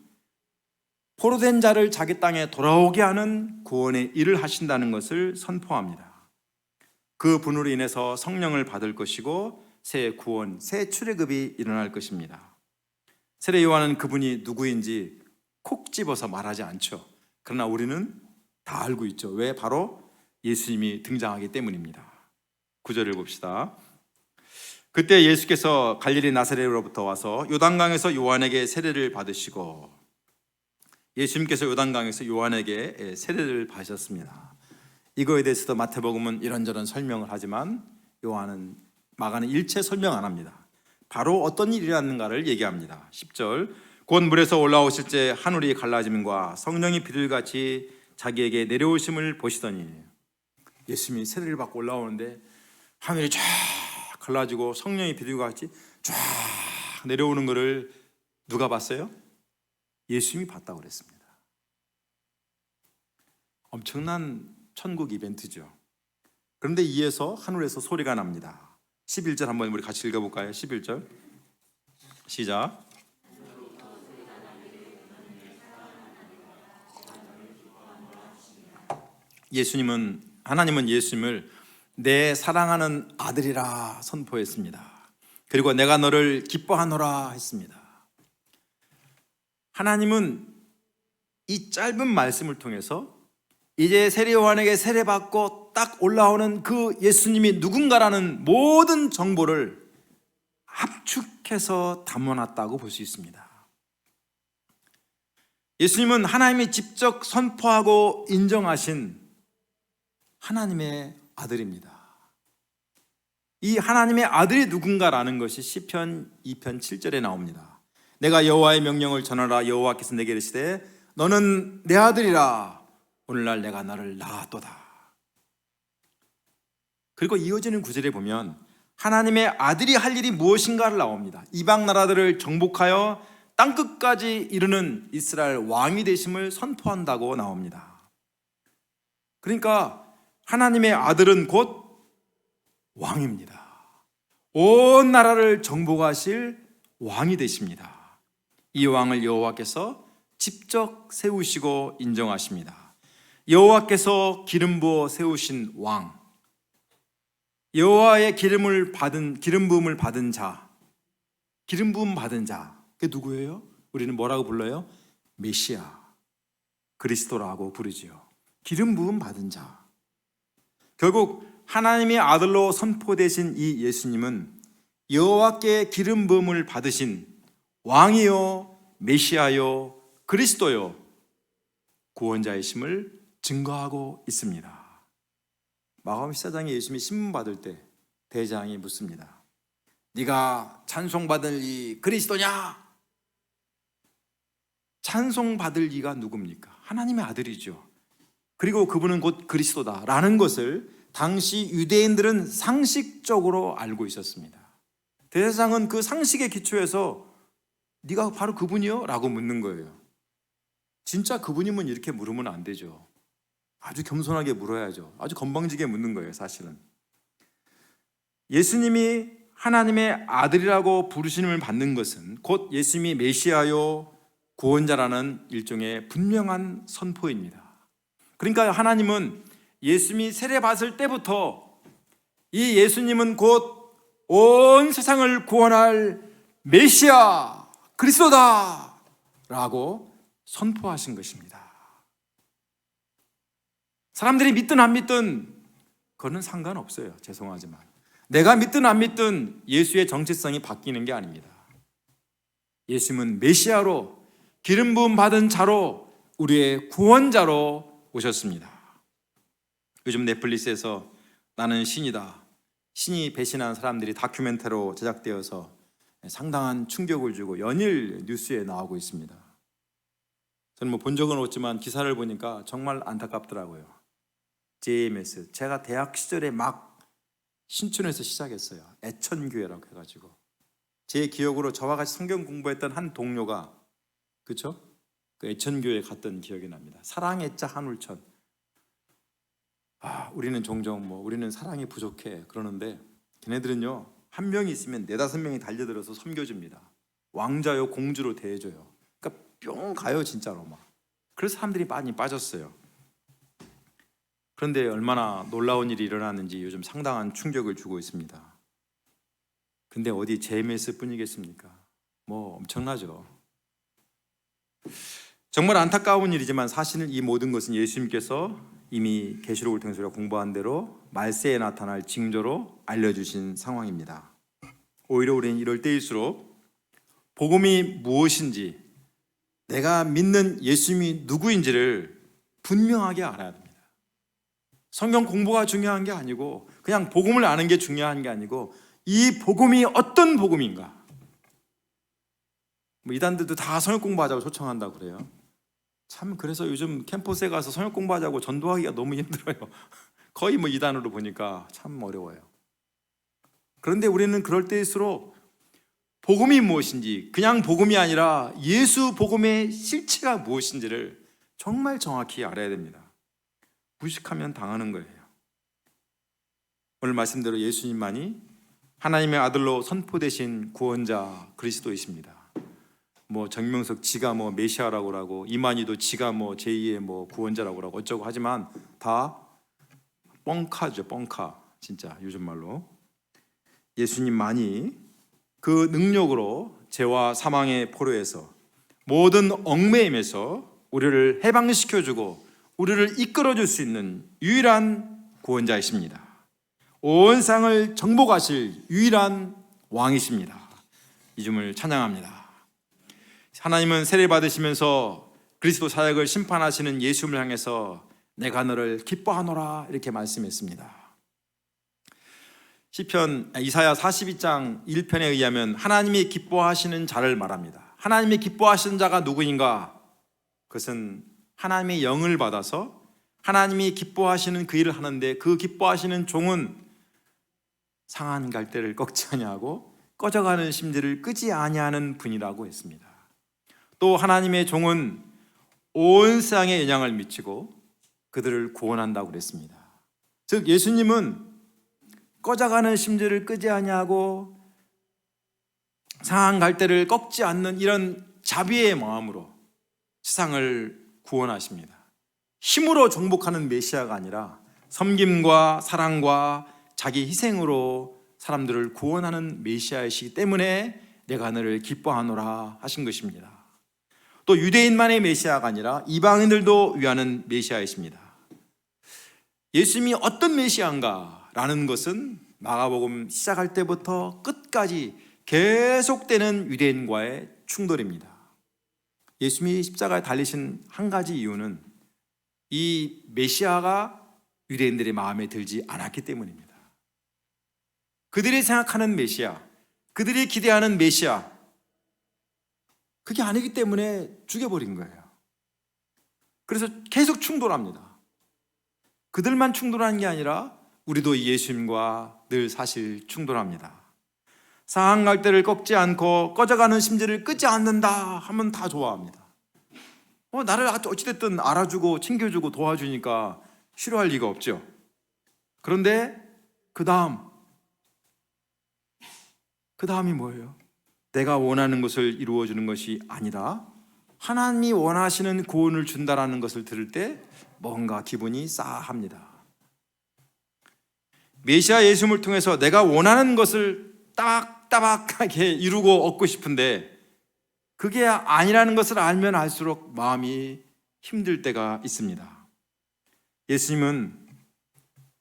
포로된 자를 자기 땅에 돌아오게 하는 구원의 일을 하신다는 것을 선포합니다. 그 분으로 인해서 성령을 받을 것이고 새 구원, 새 출애굽이 일어날 것입니다. 세례 요한은 그분이 누구인지 콕 집어서 말하지 않죠. 그러나 우리는 다 알고 있죠. 왜? 바로 예수님이 등장하기 때문입니다. 9절을 봅시다. 그때 예수께서 갈릴리 나사렛으로부터 와서 요단강에서 요한에게 세례를 받으시고, 예수님께서 요단강에서 요한에게 세례를 받으셨습니다. 이거에 대해서도 마태복음은 이런저런 설명을 하지만 마가는 일체 설명 안 합니다. 바로 어떤 일이 일어났는가를 얘기합니다. 10절, 곧 물에서 올라오실 때 하늘이 갈라짐과 성령이 비둘같이 자기에게 내려오심을 보시더니, 예수님이 세례를 받고 올라오는데 하늘이 쫙 갈라지고 성령이 비둘같이 쫙 내려오는 것을 누가 봤어요? 예수님이 봤다고 그랬습니다. 엄청난 천국 이벤트죠. 그런데 이에서 하늘에서 소리가 납니다. 11절 한번 우리 같이 읽어볼까요? 11절 시작. 하나님은 예수님을 내 사랑하는 아들이라 선포했습니다. 그리고 내가 너를 기뻐하노라 했습니다. 하나님은 이 짧은 말씀을 통해서 이제 세례 요한에게 세례받고 딱 올라오는 그 예수님이 누군가라는 모든 정보를 압축해서 담아놨다고 볼 수 있습니다. 예수님은 하나님이 직접 선포하고 인정하신 하나님의 아들입니다. 이 하나님의 아들이 누군가라는 것이 시편 2편 7절에 나옵니다. 내가 여호와의 명령을 전하라. 여호와께서 내게 이르시되 너는 내 아들이라. 오늘날 내가 너를 낳았도다. 그리고 이어지는 구절에 보면 하나님의 아들이 할 일이 무엇인가를 나옵니다. 이방 나라들을 정복하여 땅끝까지 이르는 이스라엘 왕이 되심을 선포한다고 나옵니다. 그러니까 하나님의 아들은 곧 왕입니다. 온 나라를 정복하실 왕이 되십니다. 이 왕을 여호와께서 직접 세우시고 인정하십니다. 여호와께서 기름 부어 세우신 왕, 여호와의 기름 부음을 받은 자, 기름 부음 받은 자, 그게 누구예요? 우리는 뭐라고 불러요? 메시아, 그리스도라고 부르지요. 기름 부음 받은 자. 결국 하나님의 아들로 선포되신 이 예수님은 여호와께 기름 부음을 받으신 왕이요, 메시아요, 그리스도요, 구원자이심을 증거하고 있습니다. 마가복음 14장에 예수님이 신문 받을 때 대장이 묻습니다. 네가 찬송받을 이 그리스도냐? 찬송받을 이가 누굽니까? 하나님의 아들이죠. 그리고 그분은 곧 그리스도다라는 것을 당시 유대인들은 상식적으로 알고 있었습니다. 대제사장은 그 상식에 기초해서 네가 바로 그분이요? 라고 묻는 거예요. 진짜 그분이면 이렇게 물으면 안 되죠. 아주 겸손하게 물어야죠. 아주 건방지게 묻는 거예요, 사실은. 예수님이 하나님의 아들이라고 부르심을 받는 것은 곧 예수님이 메시아요, 구원자라는 일종의 분명한 선포입니다. 그러니까 하나님은 예수님이 세례받을 때부터 이 예수님은 곧 온 세상을 구원할 메시아, 그리스도다 라고 선포하신 것입니다. 사람들이 믿든 안 믿든 그거는 상관없어요. 죄송하지만 내가 믿든 안 믿든 예수의 정체성이 바뀌는 게 아닙니다. 예수님은 메시아로 기름 부음 받은 자로 우리의 구원자로 오셨습니다. 요즘 넷플릭스에서 나는 신이다, 신이 배신한 사람들이 다큐멘터리로 제작되어서 상당한 충격을 주고 연일 뉴스에 나오고 있습니다. 저는 본 적은 없지만 기사를 보니까 정말 안타깝더라고요. JMS, 제가 대학 시절에 막 신촌에서 시작했어요. 애천교회라고 해가지고 제 기억으로 저와 같이 성경 공부했던 한 동료가 그쵸? 그 애천교회 갔던 기억이 납니다. 사랑의 자 한울천. 우리는 종종 우리는 사랑이 부족해 그러는데 걔네들은요, 한 명이 있으면 4-5명이 달려들어서 섬겨줍니다. 왕자요 공주로 대해줘요. 그러니까 뿅 가요 진짜로 막. 그래서 사람들이 많이 빠졌어요. 그런데 얼마나 놀라운 일이 일어났는지 요즘 상당한 충격을 주고 있습니다. 근데 어디 JMS 뿐이겠습니까? 엄청나죠. 정말 안타까운 일이지만 사실은 이 모든 것은 예수님께서 이미 계시록을 통해서 우리가 공부한 대로 말세에 나타날 징조로 알려주신 상황입니다. 오히려 우리는 이럴 때일수록 복음이 무엇인지, 내가 믿는 예수님이 누구인지를 분명하게 알아야 됩니다. 성경 공부가 중요한 게 아니고 그냥 복음을 아는 게 중요한 게 아니고 이 복음이 어떤 복음인가. 이단들도 다 성경 공부하자고 초청한다고 그래요. 참 그래서 요즘 캠퍼스에 가서 성경 공부하자고 전도하기가 너무 힘들어요. 거의 이단으로 보니까 참 어려워요. 그런데 우리는 그럴 때일수록 복음이 무엇인지, 그냥 복음이 아니라 예수 복음의 실체가 무엇인지를 정말 정확히 알아야 됩니다. 무식하면 당하는 거예요. 오늘 말씀대로 예수님만이 하나님의 아들로 선포되신 구원자 그리스도이십니다. 정명석 지가 메시아라고 하고 이만희도 지가 제2의 구원자라고 하고 어쩌고 하지만 다 뻥카죠. 뻥카. 진짜 요즘 말로. 예수님만이 그 능력으로 죄와 사망의 포로에서 모든 얽매임에서 우리를 해방시켜주고 우리를 이끌어줄 수 있는 유일한 구원자이십니다. 온 세상을 정복하실 유일한 왕이십니다. 이 점을 찬양합니다. 하나님은 세례 받으시면서 그리스도 사역을 심판하시는 예수님을 향해서 내가 너를 기뻐하노라 이렇게 말씀했습니다. 시편 이사야 42장 1편에 의하면 하나님이 기뻐하시는 자를 말합니다. 하나님이 기뻐하시는 자가 누구인가? 그것은 하나님의 영을 받아서 하나님이 기뻐하시는 그 일을 하는데 그 기뻐하시는 종은 상한 갈대를 꺾지 아니하고 꺼져가는 심지를 끄지 아니하는 분이라고 했습니다. 또 하나님의 종은 온 세상에 영향을 미치고 그들을 구원한다고 그랬습니다. 즉 예수님은 꺼져가는 심지를 끄지 아니하고 상한 갈대를 꺾지 않는 이런 자비의 마음으로 세상을 구원하십니다. 힘으로 정복하는 메시아가 아니라 섬김과 사랑과 자기 희생으로 사람들을 구원하는 메시아이시기 때문에 내가 너를 기뻐하노라 하신 것입니다. 또 유대인만의 메시아가 아니라 이방인들도 위하는 메시아이십니다. 예수님이 어떤 메시아인가 라는 것은 마가복음 시작할 때부터 끝까지 계속되는 유대인과의 충돌입니다. 예수님이 십자가에 달리신 한 가지 이유는 이 메시아가 유대인들의 마음에 들지 않았기 때문입니다. 그들이 생각하는 메시아, 그들이 기대하는 메시아, 그게 아니기 때문에 죽여버린 거예요. 그래서 계속 충돌합니다. 그들만 충돌하는 게 아니라 우리도 예수님과 늘 사실 충돌합니다. 상한 갈대를 꺾지 않고 꺼져가는 심지를 끄지 않는다 하면 다 좋아합니다. 나를 어찌됐든 알아주고 챙겨주고 도와주니까 싫어할 리가 없죠. 그런데 그 다음이 뭐예요? 내가 원하는 것을 이루어주는 것이 아니라 하나님이 원하시는 구원을 준다라는 것을 들을 때 뭔가 기분이 싸합니다. 메시아 예수님을 통해서 내가 원하는 것을 따박따박하게 이루고 얻고 싶은데 그게 아니라는 것을 알면 알수록 마음이 힘들 때가 있습니다. 예수님은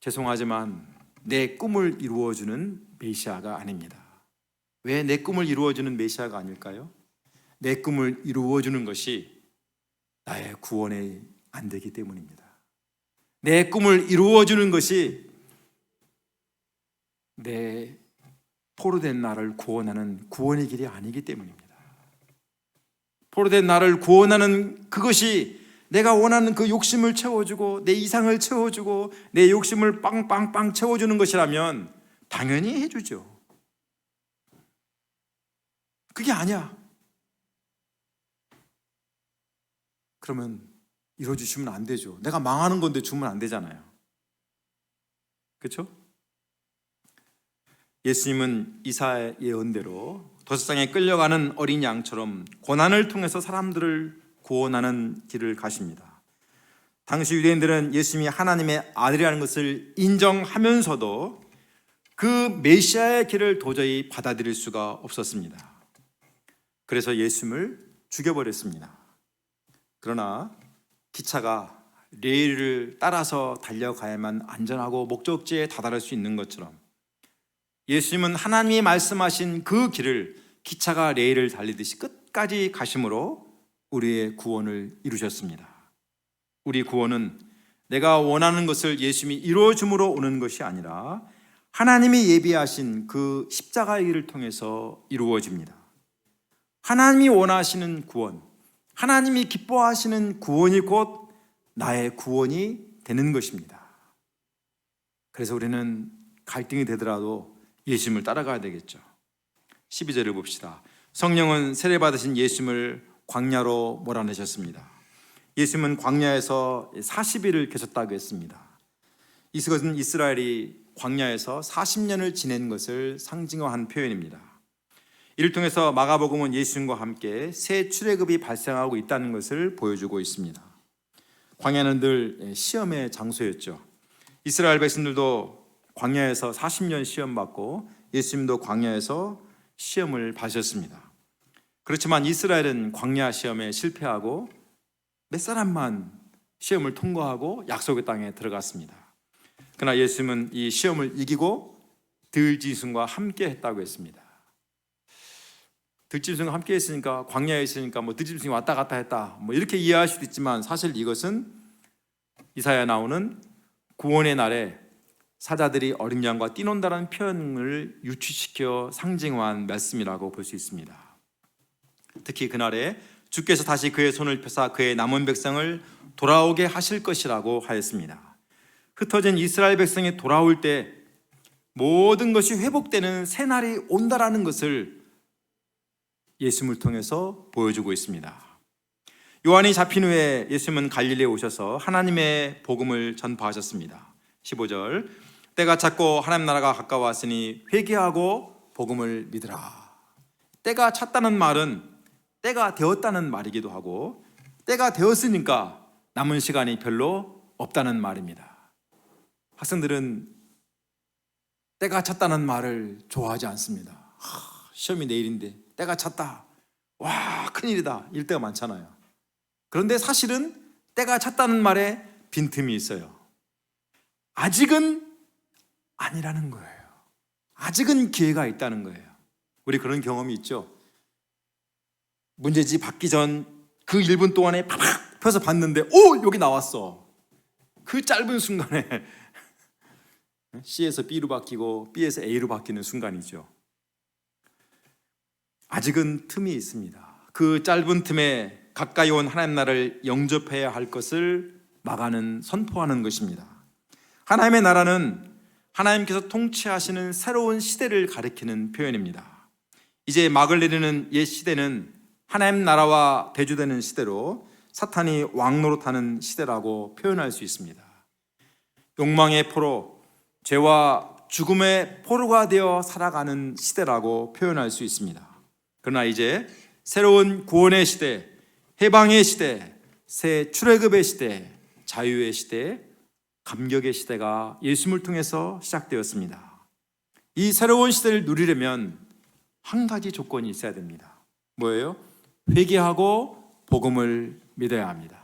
죄송하지만 내 꿈을 이루어주는 메시아가 아닙니다. 왜 내 꿈을 이루어주는 메시아가 아닐까요? 내 꿈을 이루어주는 것이 나의 구원이 안 되기 때문입니다. 내 꿈을 이루어주는 것이 내 포로된 나를 구원하는 구원의 길이 아니기 때문입니다. 포로된 나를 구원하는 그것이 내가 원하는 그 욕심을 채워주고 내 이상을 채워주고 내 욕심을 빵빵빵 채워주는 것이라면 당연히 해주죠. 그게 아니야. 그러면 이루어주시면 안 되죠. 내가 망하는 건데 주면 안 되잖아요. 그렇죠? 예수님은 이사야의 예언대로 도살장에 끌려가는 어린 양처럼 고난을 통해서 사람들을 구원하는 길을 가십니다. 당시 유대인들은 예수님이 하나님의 아들이라는 것을 인정하면서도 그 메시아의 길을 도저히 받아들일 수가 없었습니다. 그래서 예수님을 죽여버렸습니다. 그러나 기차가 레일을 따라서 달려가야만 안전하고 목적지에 다다를 수 있는 것처럼 예수님은 하나님이 말씀하신 그 길을 기차가 레일을 달리듯이 끝까지 가심으로 우리의 구원을 이루셨습니다. 우리 구원은 내가 원하는 것을 예수님이 이루어줌으로 오는 것이 아니라 하나님이 예비하신 그 십자가의 길을 통해서 이루어집니다. 하나님이 원하시는 구원, 하나님이 기뻐하시는 구원이 곧 나의 구원이 되는 것입니다. 그래서 우리는 갈등이 되더라도 예수님을 따라가야 되겠죠. 12절을 봅시다. 성령은 세례받으신 예수님을 광야로 몰아내셨습니다. 예수님은 광야에서 40일을 계셨다고 했습니다. 이것은 이스라엘이 광야에서 40년을 지낸 것을 상징화한 표현입니다. 이를 통해서 마가복음은 예수님과 함께 새 출애굽이 발생하고 있다는 것을 보여주고 있습니다. 광야는 늘 시험의 장소였죠. 이스라엘 백성들도 광야에서 40년 시험받고 예수님도 광야에서 시험을 받으셨습니다. 그렇지만 이스라엘은 광야 시험에 실패하고 몇 사람만 시험을 통과하고 약속의 땅에 들어갔습니다. 그러나 예수님은 이 시험을 이기고 들짐승과 함께 했다고 했습니다. 들짐승과 함께 했으니까 광야에 있으니까 들짐승이 왔다 갔다 했다 이렇게 이해할 수도 있지만 사실 이것은 이사야에 나오는 구원의 날에 사자들이 어린 양과 뛰논다라는 표현을 유추시켜 상징화한 말씀이라고 볼 수 있습니다. 특히 그날에 주께서 다시 그의 손을 펴사 그의 남은 백성을 돌아오게 하실 것이라고 하였습니다. 흩어진 이스라엘 백성이 돌아올 때 모든 것이 회복되는 새날이 온다라는 것을 예수님을 통해서 보여주고 있습니다. 요한이 잡힌 후에 예수님은 갈릴리에 오셔서 하나님의 복음을 전파하셨습니다. 15절 때가 찼고 하나님 나라가 가까웠으니 회개하고 복음을 믿으라. 때가 찼다는 말은 때가 되었다는 말이기도 하고 때가 되었으니까 남은 시간이 별로 없다는 말입니다. 학생들은 때가 찼다는 말을 좋아하지 않습니다. 시험이 내일인데 때가 찼다. 와, 큰일이다. 이럴 때가 많잖아요. 그런데 사실은 때가 찼다는 말에 빈틈이 있어요. 아직은 아니라는 거예요. 아직은 기회가 있다는 거예요. 우리 그런 경험이 있죠. 문제지 받기 전 그 1분 동안에 팍팍 펴서 봤는데 오! 여기 나왔어. 그 짧은 순간에 C에서 B로 바뀌고 B에서 A로 바뀌는 순간이죠. 아직은 틈이 있습니다. 그 짧은 틈에 가까이 온 하나님 나라를 영접해야 할 것을 마가는 선포하는 것입니다. 하나님의 나라는 하나님께서 통치하시는 새로운 시대를 가리키는 표현입니다. 이제 막을 내리는 옛 시대는 하나님 나라와 대조되는 시대로 사탄이 왕노릇하는 시대라고 표현할 수 있습니다. 욕망의 포로, 죄와 죽음의 포로가 되어 살아가는 시대라고 표현할 수 있습니다. 그러나 이제 새로운 구원의 시대, 해방의 시대, 새 출애굽의 시대, 자유의 시대, 감격의 시대가 예수님을 통해서 시작되었습니다. 이 새로운 시대를 누리려면 한 가지 조건이 있어야 됩니다. 뭐예요? 회개하고 복음을 믿어야 합니다.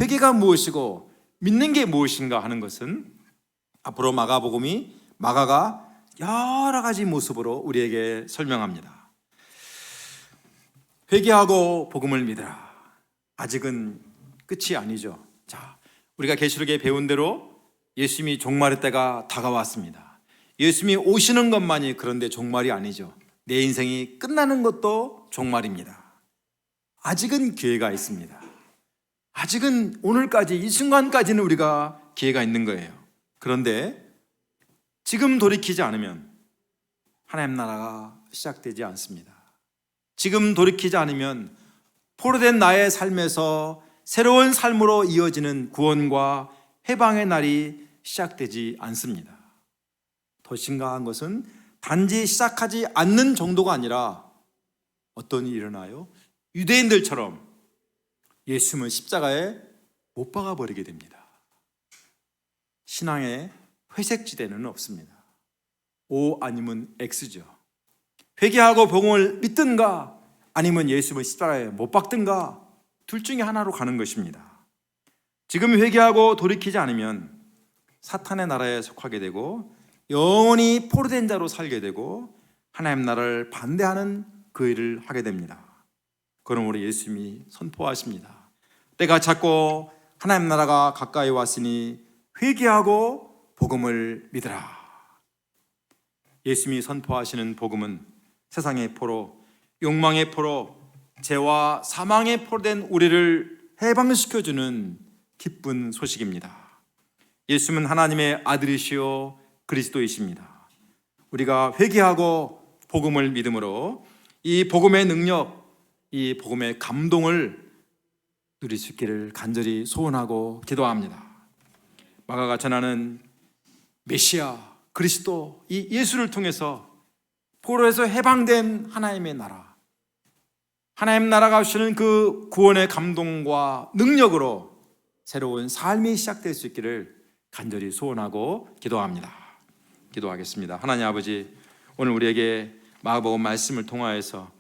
회개가 무엇이고 믿는 게 무엇인가 하는 것은 앞으로 마가가 여러 가지 모습으로 우리에게 설명합니다. 회개하고 복음을 믿으라. 아직은 끝이 아니죠. 자, 우리가 계시록에 배운 대로 예수님이 종말의 때가 다가왔습니다. 예수님이 오시는 것만이 그런데 종말이 아니죠. 내 인생이 끝나는 것도 종말입니다. 아직은 기회가 있습니다. 아직은 오늘까지, 이 순간까지는 우리가 기회가 있는 거예요. 그런데 지금 돌이키지 않으면 하나님 나라가 시작되지 않습니다. 지금 돌이키지 않으면 포로된 나의 삶에서 새로운 삶으로 이어지는 구원과 해방의 날이 시작되지 않습니다. 더 심각한 것은 단지 시작하지 않는 정도가 아니라 어떤 일이 일어나요? 유대인들처럼 예수님을 십자가에 못 박아버리게 됩니다. 신앙의 회색지대는 없습니다. O 아니면 X죠. 회개하고 복음을 믿든가 아니면 예수님을 십자가에 못 박든가 둘 중에 하나로 가는 것입니다. 지금 회개하고 돌이키지 않으면 사탄의 나라에 속하게 되고 영원히 포로된 자로 살게 되고 하나님 나라를 반대하는 그 일을 하게 됩니다. 그러므로 예수님이 선포하십니다. 때가 찼고 하나님 나라가 가까이 왔으니 회개하고 복음을 믿으라. 예수님이 선포하시는 복음은 세상의 포로, 욕망의 포로, 죄와 사망의 포로된 우리를 해방시켜주는 기쁜 소식입니다. 예수님은 하나님의 아들이시요 그리스도이십니다. 우리가 회개하고 복음을 믿음으로 이 복음의 능력, 이 복음의 감동을 누릴 수 있기를 간절히 소원하고 기도합니다. 마가가 전하는 메시아, 그리스도, 이 예수를 통해서 포로에서 해방된 하나님의 나라, 하나님 나라가 주시는 그 구원의 감동과 능력으로 새로운 삶이 시작될 수 있기를 간절히 소원하고 기도합니다. 기도하겠습니다. 하나님 아버지, 오늘 우리에게 마가복음 말씀을 통하여서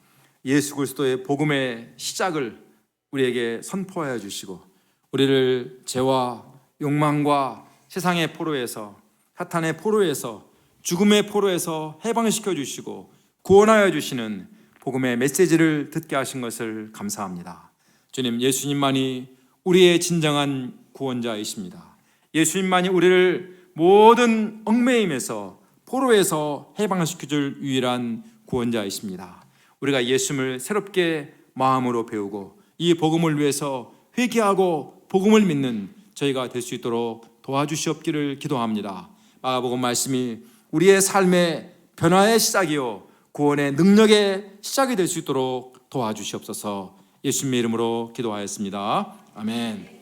예수 그리스도의 복음의 시작을 우리에게 선포하여 주시고 우리를 죄와 욕망과 세상의 포로에서, 사탄의 포로에서, 죽음의 포로에서 해방시켜 주시고 구원하여 주시는 복음의 메시지를 듣게 하신 것을 감사합니다. 주님, 예수님만이 우리의 진정한 구원자이십니다. 예수님만이 우리를 모든 얽매임에서, 포로에서 해방시켜 줄 유일한 구원자이십니다. 우리가 예수님을 새롭게 마음으로 배우고 이 복음을 위해서 회개하고 복음을 믿는 저희가 될 수 있도록 도와주시옵기를 기도합니다. 마가복음 말씀이 우리의 삶의 변화의 시작이요 구원의 능력의 시작이 될 수 있도록 도와주시옵소서. 예수님의 이름으로 기도하였습니다. 아멘.